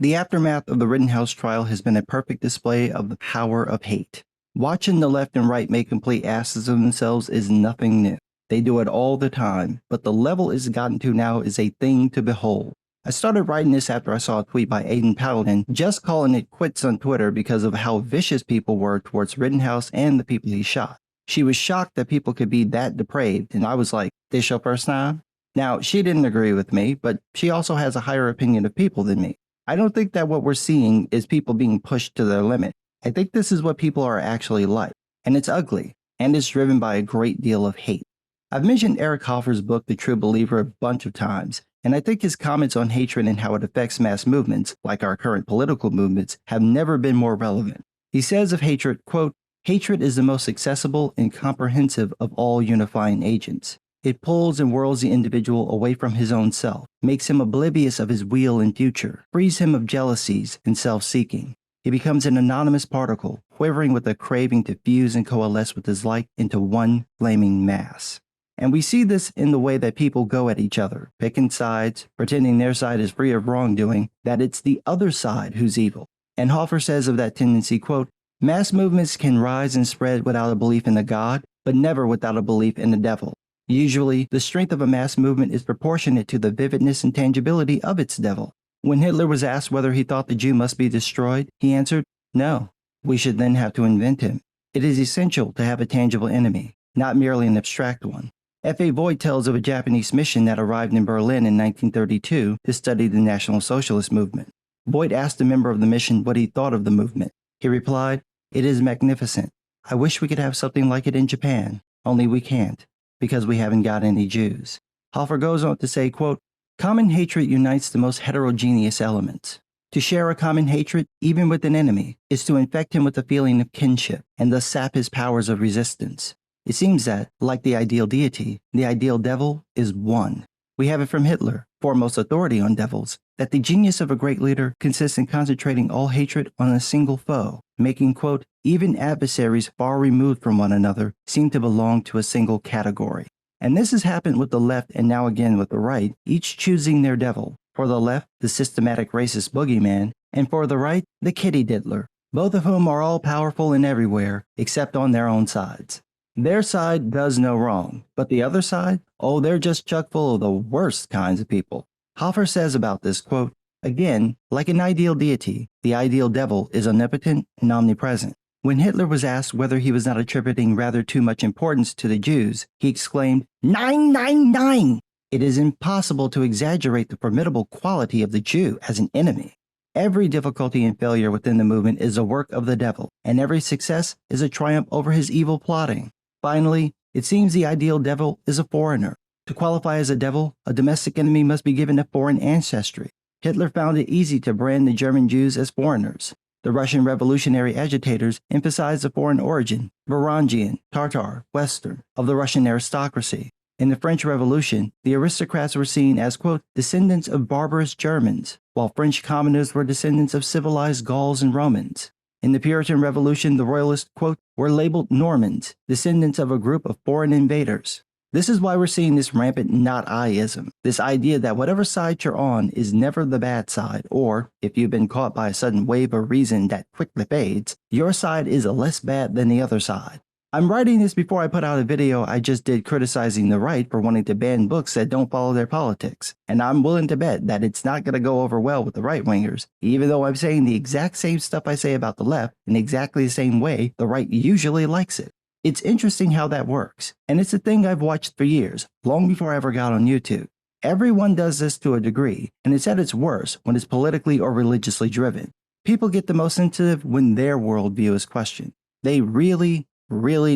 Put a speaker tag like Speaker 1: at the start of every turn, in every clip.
Speaker 1: The aftermath of the Rittenhouse trial has been a perfect display of the power of hate. Watching the left and right make complete asses of themselves is nothing new. They do it all the time, but the level it's gotten to now is a thing to behold. I started writing this after I saw a tweet by Aiden Paladin just calling it quits on Twitter because of how vicious people were towards Rittenhouse and the people he shot. She was shocked that people could be that depraved, and I was like, this your first time? Now, she didn't agree with me, but she also has a higher opinion of people than me. I don't think that what we're seeing is people being pushed to their limit. I think this is what people are actually like, and it's ugly, and it's driven by a great deal of hate. I've mentioned Eric Hoffer's book, The True Believer, a bunch of times, and I think his comments on hatred and how it affects mass movements, like our current political movements, have never been more relevant. He says of hatred, quote, "Hatred is the most accessible and comprehensive of all unifying agents. It pulls and whirls the individual away from his own self, makes him oblivious of his will and future, frees him of jealousies and self-seeking. He becomes an anonymous particle, quivering with a craving to fuse and coalesce with his like into one flaming mass." And we see this in the way that people go at each other, picking sides, pretending their side is free of wrongdoing, that it's the other side who's evil. And Hoffer says of that tendency, quote, "Mass movements can rise and spread without a belief in a God, but never without a belief in the devil. Usually, the strength of a mass movement is proportionate to the vividness and tangibility of its devil. When Hitler was asked whether he thought the Jew must be destroyed, he answered, no. We should then have to invent him. It is essential to have a tangible enemy, not merely an abstract one." F.A. Voigt tells of a Japanese mission that arrived in Berlin in 1932 to study the National Socialist movement. Voigt asked a member of the mission what he thought of the movement. He replied, "It is magnificent. I wish we could have something like it in Japan, only we can't, because we haven't got any Jews." Hoffer goes on to say, quote, "Common hatred unites the most heterogeneous elements. To share a common hatred, even with an enemy, is to infect him with a feeling of kinship and thus sap his powers of resistance. It seems that, like the ideal deity, the ideal devil is one. We have it from Hitler, foremost authority on devils, that the genius of a great leader consists in concentrating all hatred on a single foe, making, quote, even adversaries far removed from one another seem to belong to a single category." And this has happened with the left and now again with the right, each choosing their devil. For the left, the systematic racist boogeyman, and for the right, the kitty diddler, both of whom are all powerful and everywhere, except on their own sides. Their side does no wrong, but the other side, oh, they're just chock full of the worst kinds of people. Hoffer says about this, quote, "Again, like an ideal deity, the ideal devil is omnipotent and omnipresent. When Hitler was asked whether he was not attributing rather too much importance to the Jews, he exclaimed, 999! It is impossible to exaggerate the formidable quality of the Jew as an enemy. Every difficulty and failure within the movement is a work of the devil, and every success is a triumph over his evil plotting. Finally, it seems the ideal devil is a foreigner. To qualify as a devil, a domestic enemy must be given a foreign ancestry. Hitler found it easy to brand the German Jews as foreigners. The Russian revolutionary agitators emphasized the foreign origin, Varangian, Tartar, Western, of the Russian aristocracy. In the French Revolution, the aristocrats were seen as, quote, descendants of barbarous Germans, while French commoners were descendants of civilized Gauls and Romans. In the Puritan Revolution, the Royalists, quote, were labeled Normans, descendants of a group of foreign invaders. This is why we're seeing this rampant not-I-ism, this idea that whatever side you're on is never the bad side, or, if you've been caught by a sudden wave of reason that quickly fades, your side is less bad than the other side. I'm writing this before I put out a video I just did criticizing the right for wanting to ban books that don't follow their politics, and I'm willing to bet that it's not going to go over well with the right-wingers, even though I'm saying the exact same stuff I say about the left in exactly the same way the right usually likes it. It's interesting how that works, and it's a thing I've watched for years, long before I ever got on YouTube. Everyone does this to a degree, and it's at its worst when it's politically or religiously driven. People get the most sensitive when their worldview is questioned. They really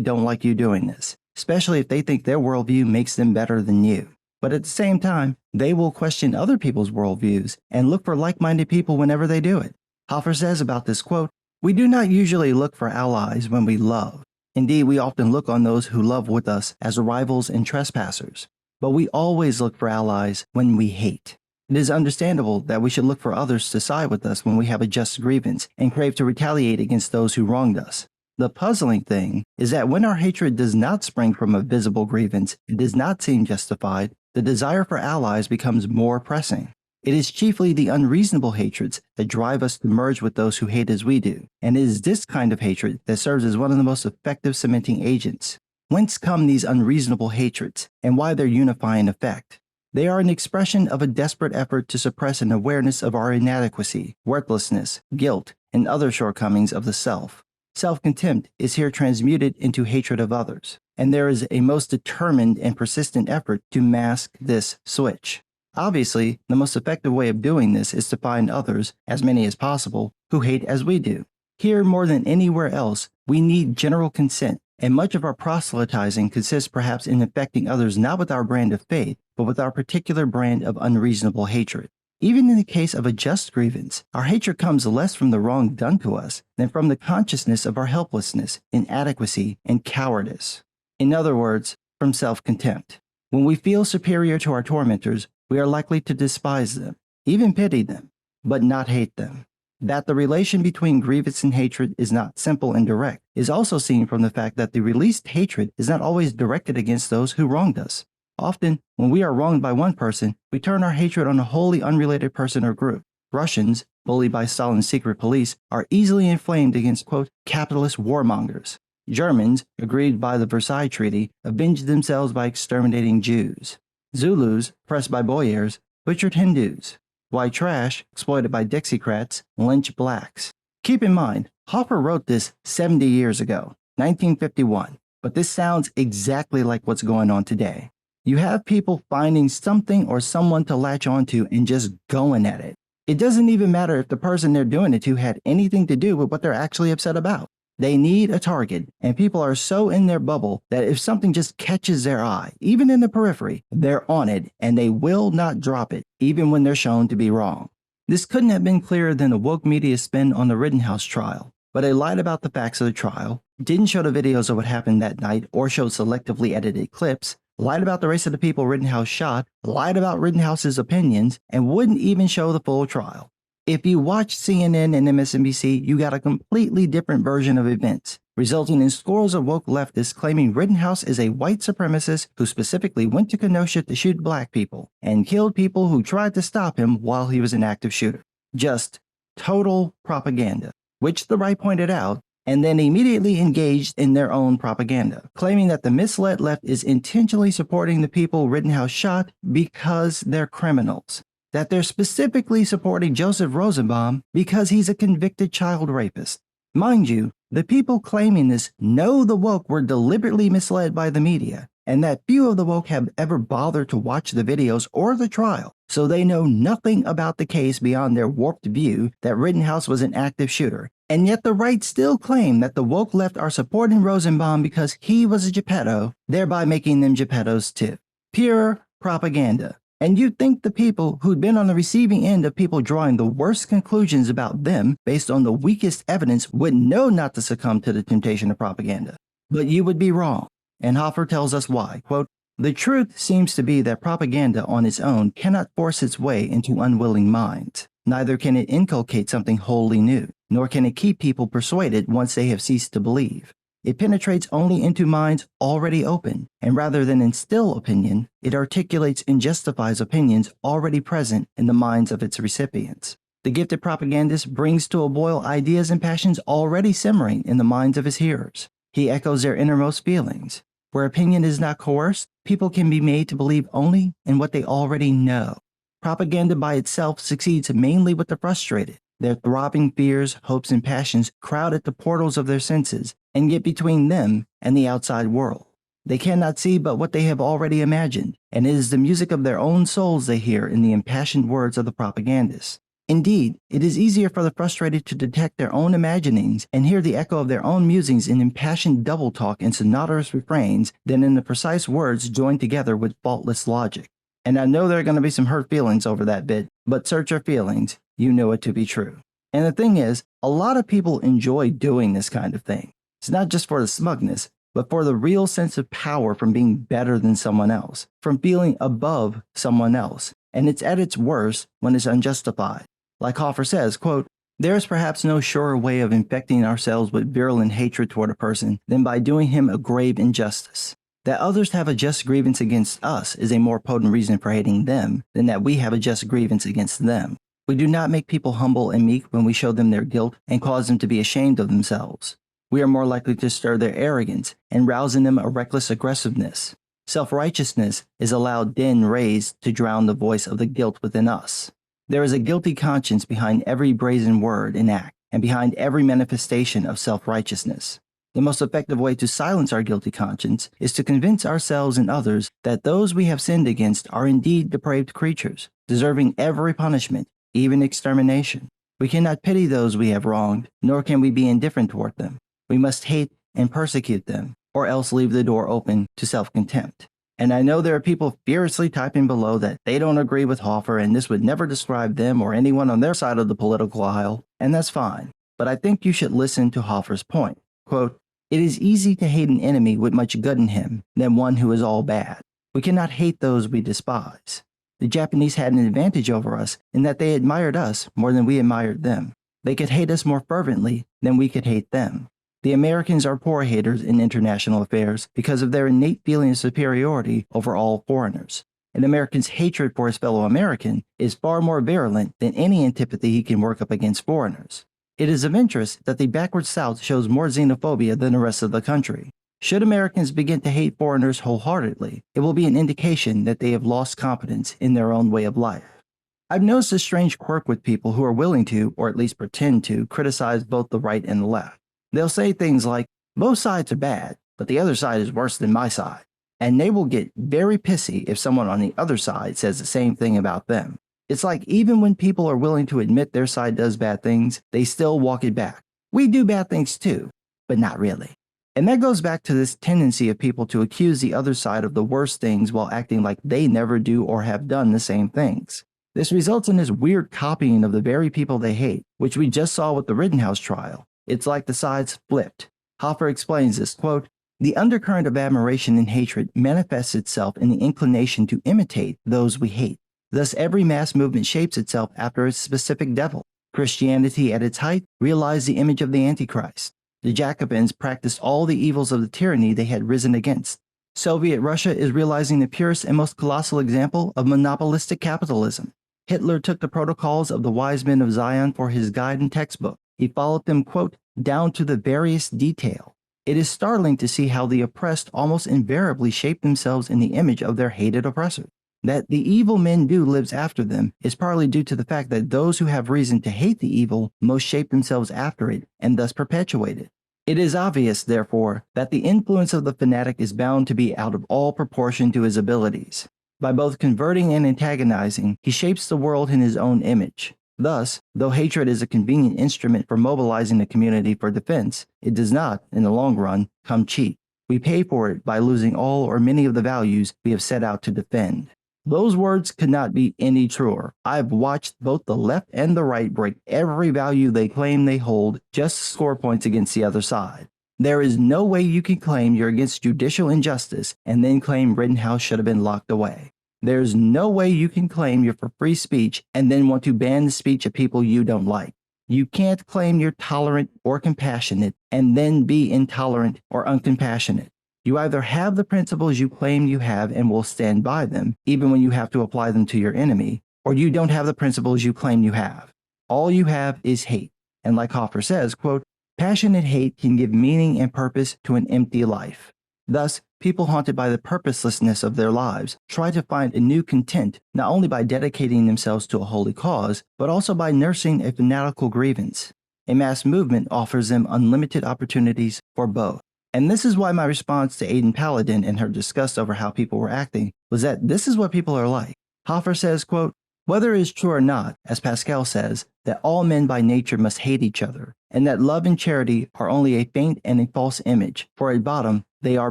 Speaker 1: don't like you doing this, especially if they think their worldview makes them better than you. But at the same time, they will question other people's worldviews and look for like-minded people whenever they do it. Hoffer says about this, quote, "We do not usually look for allies when we love. Indeed, we often look on those who love with us as rivals and trespassers. But we always look for allies when we hate. It is understandable that we should look for others to side with us when we have a just grievance and crave to retaliate against those who wronged us. The puzzling thing is that when our hatred does not spring from a visible grievance and does not seem justified, the desire for allies becomes more pressing. It is chiefly the unreasonable hatreds that drive us to merge with those who hate as we do, and it is this kind of hatred that serves as one of the most effective cementing agents. Whence come these unreasonable hatreds, and why their unifying effect? They are an expression of a desperate effort to suppress an awareness of our inadequacy, worthlessness, guilt, and other shortcomings of the self. Self-contempt is here transmuted into hatred of others, and there is a most determined and persistent effort to mask this switch. Obviously, the most effective way of doing this is to find others, as many as possible, who hate as we do. Here, more than anywhere else, we need general consent, and much of our proselytizing consists perhaps in infecting others not with our brand of faith, but with our particular brand of unreasonable hatred. Even in the case of a just grievance, our hatred comes less from the wrong done to us than from the consciousness of our helplessness, inadequacy, and cowardice. In other words, from self-contempt. When we feel superior to our tormentors, we are likely to despise them, even pity them, but not hate them. That the relation between grievance and hatred is not simple and direct is also seen from the fact that the released hatred is not always directed against those who wronged us. Often, when we are wronged by one person, we turn our hatred on a wholly unrelated person or group. Russians, bullied by Stalin's secret police, are easily inflamed against, quote, capitalist warmongers. Germans, aggrieved by the Versailles Treaty, avenged themselves by exterminating Jews. Zulus, pressed by Boyers, butchered Hindus. White trash, exploited by Dixiecrats, lynch blacks. Keep in mind, Hoffer wrote this 70 years ago, 1951, but this sounds exactly like what's going on today. You have people finding something or someone to latch onto and just going at it. It doesn't even matter if the person they're doing it to had anything to do with what they're actually upset about. They need a target, and people are so in their bubble that if something just catches their eye, even in the periphery, they're on it, and they will not drop it, even when they're shown to be wrong. This couldn't have been clearer than the woke media's spin on the Rittenhouse trial, but they lied about the facts of the trial, didn't show the videos of what happened that night or showed selectively edited clips, lied about the race of the people Rittenhouse shot, lied about Rittenhouse's opinions, and wouldn't even show the full trial. If you watch CNN and MSNBC, you got a completely different version of events, resulting in scores of woke leftists claiming Rittenhouse is a white supremacist who specifically went to Kenosha to shoot black people and killed people who tried to stop him while he was an active shooter. Just total propaganda, which the right pointed out, and then immediately engaged in their own propaganda, claiming that the misled left is intentionally supporting the people Rittenhouse shot because they're criminals. That they're specifically supporting Joseph Rosenbaum because he's a convicted child rapist. Mind you, the people claiming this know the woke were deliberately misled by the media, and that few of the woke have ever bothered to watch the videos or the trial, so they know nothing about the case beyond their warped view that Rittenhouse was an active shooter. And yet the right still claim that the woke left are supporting Rosenbaum because he was a Geppetto, thereby making them Geppettos too. Pure propaganda. And you'd think the people who'd been on the receiving end of people drawing the worst conclusions about them based on the weakest evidence would know not to succumb to the temptation of propaganda. But you would be wrong. And Hoffer tells us why. Quote, the truth seems to be that propaganda on its own cannot force its way into unwilling minds. Neither can it inculcate something wholly new, nor can it keep people persuaded once they have ceased to believe. It penetrates only into minds already open, and rather than instill opinion, it articulates and justifies opinions already present in the minds of its recipients. The gifted propagandist brings to a boil ideas and passions already simmering in the minds of his hearers. He echoes their innermost feelings. Where opinion is not coerced, people can be made to believe only in what they already know. Propaganda by itself succeeds mainly with the frustrated. Their throbbing fears, hopes, and passions crowd at the portals of their senses and get between them and the outside world. They cannot see but what they have already imagined, and it is the music of their own souls they hear in the impassioned words of the propagandists. Indeed, it is easier for the frustrated to detect their own imaginings and hear the echo of their own musings in impassioned double talk and sonorous refrains than in the precise words joined together with faultless logic. And I know there are going to be some hurt feelings over that bit, but search your feelings. You know it to be true. And the thing is, a lot of people enjoy doing this kind of thing. It's not just for the smugness, but for the real sense of power from being better than someone else, from feeling above someone else. And it's at its worst when it's unjustified. Like Hoffer says, quote, there is perhaps no surer way of infecting ourselves with virulent hatred toward a person than by doing him a grave injustice. That others have a just grievance against us is a more potent reason for hating them than that we have a just grievance against them. We do not make people humble and meek when we show them their guilt and cause them to be ashamed of themselves. We are more likely to stir their arrogance and rouse in them a reckless aggressiveness. Self-righteousness is a loud din raised to drown the voice of the guilt within us. There is a guilty conscience behind every brazen word and act, and behind every manifestation of self-righteousness. The most effective way to silence our guilty conscience is to convince ourselves and others that those we have sinned against are indeed depraved creatures, deserving every punishment, even extermination. We cannot pity those we have wronged, nor can we be indifferent toward them. We must hate and persecute them, or else leave the door open to self-contempt. And I know there are people furiously typing below that they don't agree with Hoffer and this would never describe them or anyone on their side of the political aisle, and that's fine. But I think you should listen to Hoffer's point. Quote, "It is easy to hate an enemy with much good in him than one who is all bad. We cannot hate those we despise. The Japanese had an advantage over us in that they admired us more than we admired them. They could hate us more fervently than we could hate them. The Americans are poor haters in international affairs because of their innate feeling of superiority over all foreigners. An American's hatred for his fellow American is far more virulent than any antipathy he can work up against foreigners. It is of interest that the backward South shows more xenophobia than the rest of the country. Should Americans begin to hate foreigners wholeheartedly, it will be an indication that they have lost confidence in their own way of life. I've noticed a strange quirk with people who are willing to, or at least pretend to, criticize both the right and the left. They'll say things like, both sides are bad, but the other side is worse than my side. And they will get very pissy if someone on the other side says the same thing about them. It's like even when people are willing to admit their side does bad things, they still walk it back. We do bad things too, but not really. And that goes back to this tendency of people to accuse the other side of the worst things while acting like they never do or have done the same things. This results in this weird copying of the very people they hate, which we just saw with the Rittenhouse trial. It's like the sides flipped. Hoffer explains this, quote, "The undercurrent of admiration and hatred manifests itself in the inclination to imitate those we hate. Thus every mass movement shapes itself after a specific devil. Christianity at its height realized the image of the Antichrist. The Jacobins practiced all the evils of the tyranny they had risen against. Soviet Russia is realizing the purest and most colossal example of monopolistic capitalism. Hitler took the protocols of the wise men of Zion for his guide and textbook. He followed them, quote, down to the veriest detail. It is startling to see how the oppressed almost invariably shape themselves in the image of their hated oppressor. That the evil men do lives after them is partly due to the fact that those who have reason to hate the evil most shape themselves after it and thus perpetuate it. It is obvious, therefore, that the influence of the fanatic is bound to be out of all proportion to his abilities. By both converting and antagonizing, he shapes the world in his own image. Thus, though hatred is a convenient instrument for mobilizing the community for defense, it does not, in the long run, come cheap. We pay for it by losing all or many of the values we have set out to defend." Those words could not be any truer. I've watched both the left and the right break every value they claim they hold just to score points against the other side. There is no way you can claim you're against judicial injustice and then claim Rittenhouse should have been locked away. There's no way you can claim you're for free speech and then want to ban the speech of people you don't like. You can't claim you're tolerant or compassionate and then be intolerant or uncompassionate. You either have the principles you claim you have and will stand by them, even when you have to apply them to your enemy, or you don't have the principles you claim you have. All you have is hate. And like Hoffer says, quote, "Passionate hate can give meaning and purpose to an empty life." Thus, people haunted by the purposelessness of their lives try to find a new content not only by dedicating themselves to a holy cause, but also by nursing a fanatical grievance. A mass movement offers them unlimited opportunities for both. And this is why my response to Aiden Paladin and her disgust over how people were acting was that this is what people are like. Hoffer says, quote, "Whether it is true or not, as Pascal says, that all men by nature must hate each other, and that love and charity are only a faint and a false image, for at bottom they are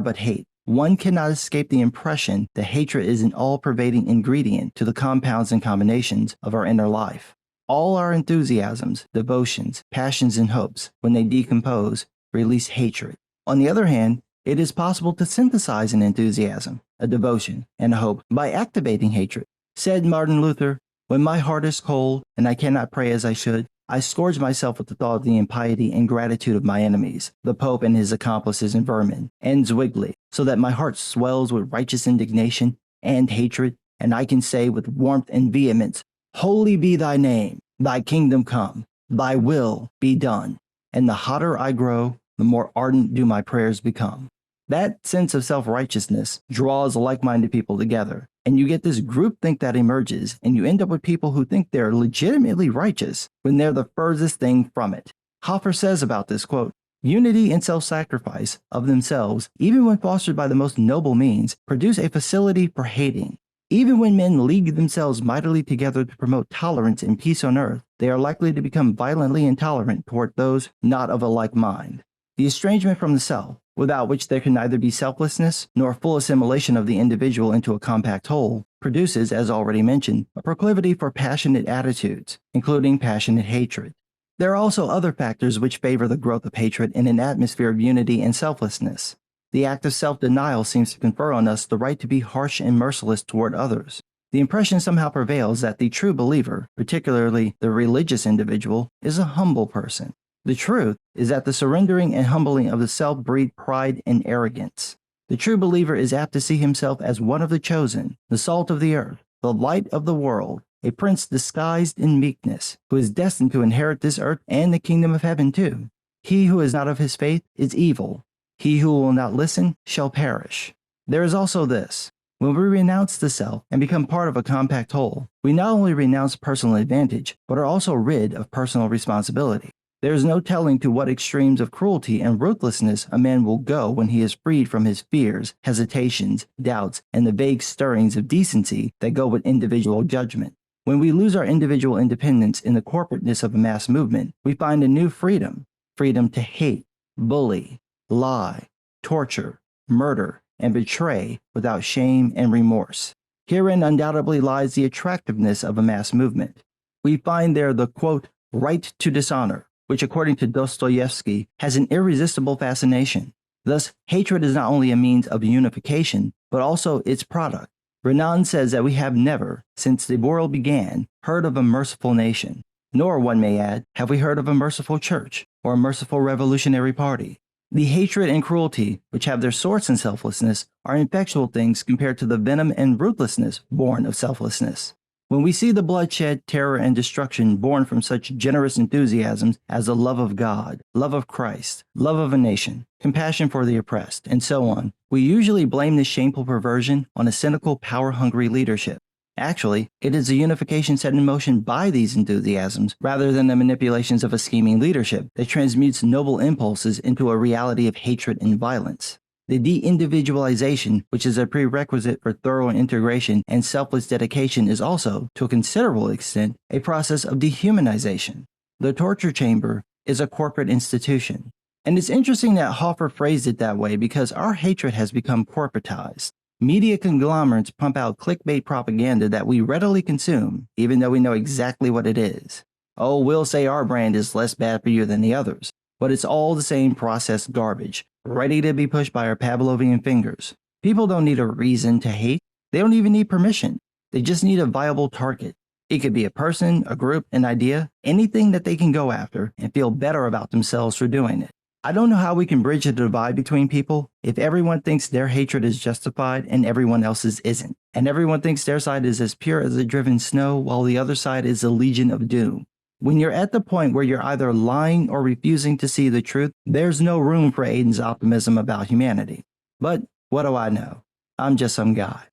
Speaker 1: but hate. One cannot escape the impression that hatred is an all-pervading ingredient to the compounds and combinations of our inner life. All our enthusiasms, devotions, passions, and hopes, when they decompose, release hatred. On the other hand, it is possible to synthesize an enthusiasm, a devotion, and a hope by activating hatred. Said Martin Luther, 'When my heart is cold and I cannot pray as I should, I scourge myself with the thought of the impiety and ingratitude of my enemies, the Pope and his accomplices and vermin, and Zwingli, so that my heart swells with righteous indignation and hatred, and I can say with warmth and vehemence, Holy be thy name, thy kingdom come, thy will be done. And the hotter I grow, the more ardent do my prayers become. That sense of self-righteousness draws like-minded people together, and you get this groupthink that emerges, and you end up with people who think they're legitimately righteous when they're the furthest thing from it. Hoffer says about this, quote, unity and self-sacrifice of themselves, even when fostered by the most noble means, produce a facility for hating. Even when men league themselves mightily together to promote tolerance and peace on earth, they are likely to become violently intolerant toward those not of a like mind. The estrangement from the self, without which there can neither be selflessness nor full assimilation of the individual into a compact whole, produces, as already mentioned, a proclivity for passionate attitudes, including passionate hatred. There are also other factors which favor the growth of hatred in an atmosphere of unity and selflessness. The act of self-denial seems to confer on us the right to be harsh and merciless toward others. The impression somehow prevails that the true believer, particularly the religious individual, is a humble person. The truth is that the surrendering and humbling of the self breed pride and arrogance. The true believer is apt to see himself as one of the chosen, the salt of the earth, the light of the world, a prince disguised in meekness, who is destined to inherit this earth and the kingdom of heaven too. He who is not of his faith is evil. He who will not listen shall perish. There is also this. When we renounce the self and become part of a compact whole, we not only renounce personal advantage, but are also rid of personal responsibility. There is no telling to what extremes of cruelty and ruthlessness a man will go when he is freed from his fears, hesitations, doubts, and the vague stirrings of decency that go with individual judgment. When we lose our individual independence in the corporateness of a mass movement, we find a new freedom. Freedom to hate, bully, lie, torture, murder, and betray without shame and remorse. Herein undoubtedly lies the attractiveness of a mass movement. We find there the, quote, right to dishonor, which according to Dostoevsky has an irresistible fascination. Thus, hatred is not only a means of unification, but also its product. Renan says that we have never, since the world began, heard of a merciful nation. Nor, one may add, have we heard of a merciful church or a merciful revolutionary party. The hatred and cruelty, which have their source in selflessness, are effectual things compared to the venom and ruthlessness born of selflessness. When we see the bloodshed, terror, and destruction born from such generous enthusiasms as the love of God, love of Christ, love of a nation, compassion for the oppressed, and so on, we usually blame this shameful perversion on a cynical, power-hungry leadership. Actually, it is a unification set in motion by these enthusiasms rather than the manipulations of a scheming leadership that transmutes noble impulses into a reality of hatred and violence. The de-individualization, which is a prerequisite for thorough integration and selfless dedication, is also, to a considerable extent, a process of dehumanization. The torture chamber is a corporate institution. And it's interesting that Hoffer phrased it that way because our hatred has become corporatized. Media conglomerates pump out clickbait propaganda that we readily consume, even though we know exactly what it is. Oh, we'll say our brand is less bad for you than the others, but it's all the same processed garbage, ready to be pushed by our Pavlovian fingers. People don't need a reason to hate. They don't even need permission. They just need a viable target. It could be a person, a group, an idea, anything that they can go after and feel better about themselves for doing it. I don't know how we can bridge the divide between people if everyone thinks their hatred is justified and everyone else's isn't, and everyone thinks their side is as pure as the driven snow while the other side is the legion of doom. When you're at the point where you're either lying or refusing to see the truth, there's no room for Aiden's optimism about humanity. But what do I know? I'm just some guy.